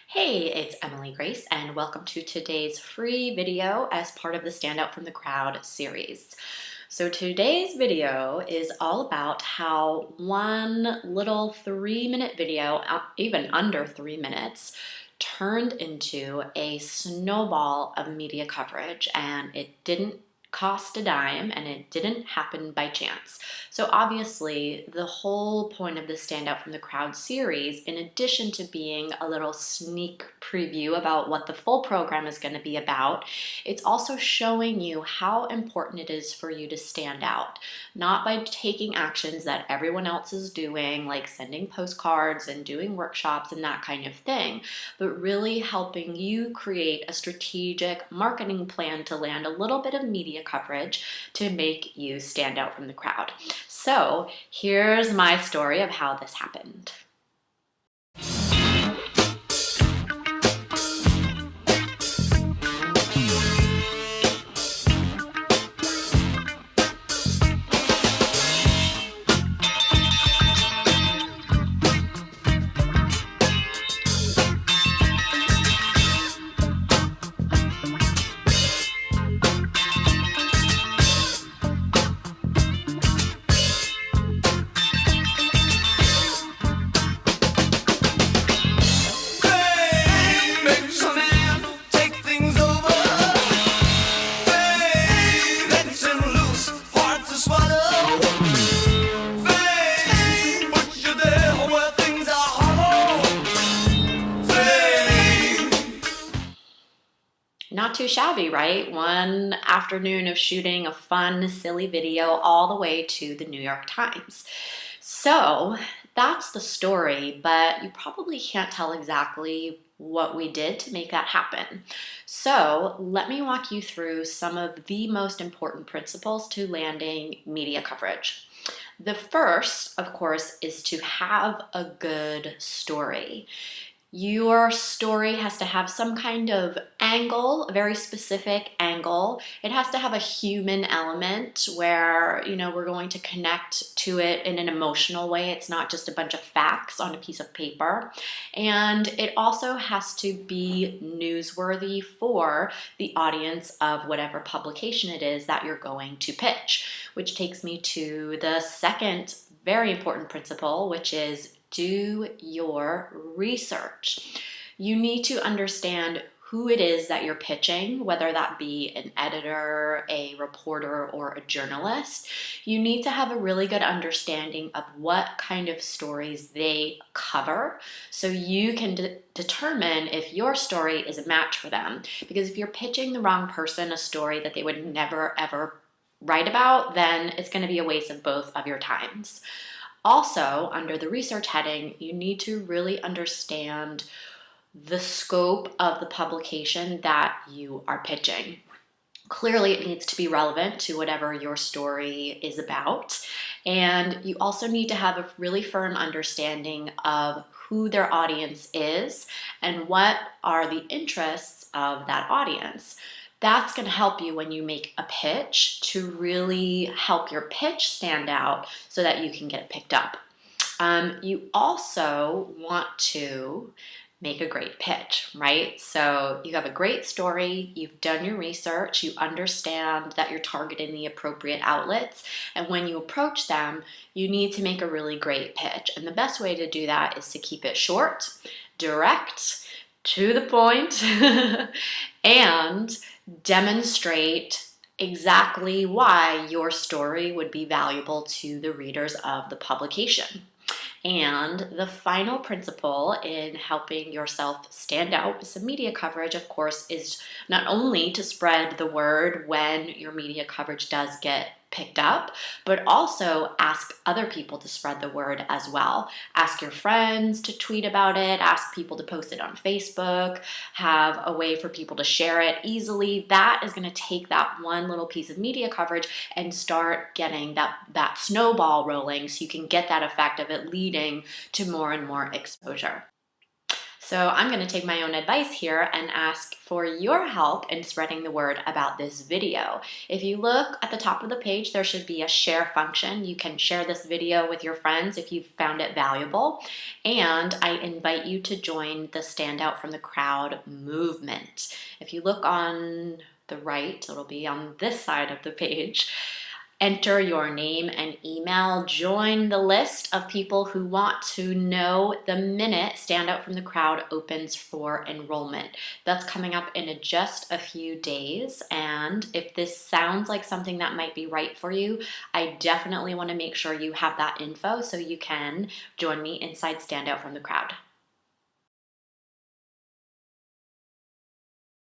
Hey, it's Emily Grace, and welcome to today's free video as part of the Stand Out from the Crowd series. So today's video is all about how one little 3-minute video, even under 3 minutes, turned into a snowball of media coverage, and it didn't cost a dime and it didn't happen by chance. So obviously the whole point of the Stand Out from the Crowd series, in addition to being a little sneak preview about what the full program is going to be about, it's also showing you how important it is for you to stand out. Not by taking actions that everyone else is doing, like sending postcards and doing workshops and that kind of thing, but really helping you create a strategic marketing plan to land a little bit of media coverage to make you stand out from the crowd. So here's my story of how this happened. Not too shabby, right? One afternoon of shooting a fun, silly video all the way to the New York Times. So that's the story, but you probably can't tell exactly what we did to make that happen. So let me walk you through some of the most important principles to landing media coverage. The first, of course, is to have a good story. Your story has to have some kind of angle, a very specific angle. It has to have a human element where, we're going to connect to it in an emotional way. It's not just a bunch of facts on a piece of paper. And it also has to be newsworthy for the audience of whatever publication it is that you're going to pitch, which takes me to the second very important principle, which is do your research. You need to understand who it is that you're pitching, whether that be an editor, a reporter, or a journalist. You need to have a really good understanding of what kind of stories they cover so you can determine if your story is a match for them. Because if you're pitching the wrong person a story that they would never ever write about, then it's going to be a waste of both of your times. Also, under the research heading, you need to really understand the scope of the publication that you are pitching. Clearly, it needs to be relevant to whatever your story is about. And you also need to have a really firm understanding of who their audience is and what are the interests of that audience. That's going to help you when you make a pitch to really help your pitch stand out so that you can get it picked up. You also want to make a great pitch, right? So you have a great story, you've done your research, you understand that you're targeting the appropriate outlets, and when you approach them, you need to make a really great pitch. And the best way to do that is to keep it short, direct, to the point, and demonstrate exactly why your story would be valuable to the readers of the publication. And the final principle in helping yourself stand out with some media coverage, of course, is not only to spread the word when your media coverage does get picked up, but also ask other people to spread the word as well. Ask your friends to tweet about it, ask people to post it on Facebook, have a way for people to share it easily. That is going to take that one little piece of media coverage and start getting that snowball rolling so you can get that effect of it leading to more and more exposure. So I'm going to take my own advice here and ask for your help in spreading the word about this video. If you look at the top of the page, there should be a share function. You can share this video with your friends if you found it valuable. And I invite you to join the Stand Out from the Crowd movement. If you look on the right, it'll be on this side of the page. Enter your name and email. Join the list of people who want to know the minute Stand Out from the Crowd opens for enrollment. That's coming up in just a few days. And if this sounds like something that might be right for you, I definitely want to make sure you have that info so you can join me inside Stand Out from the Crowd.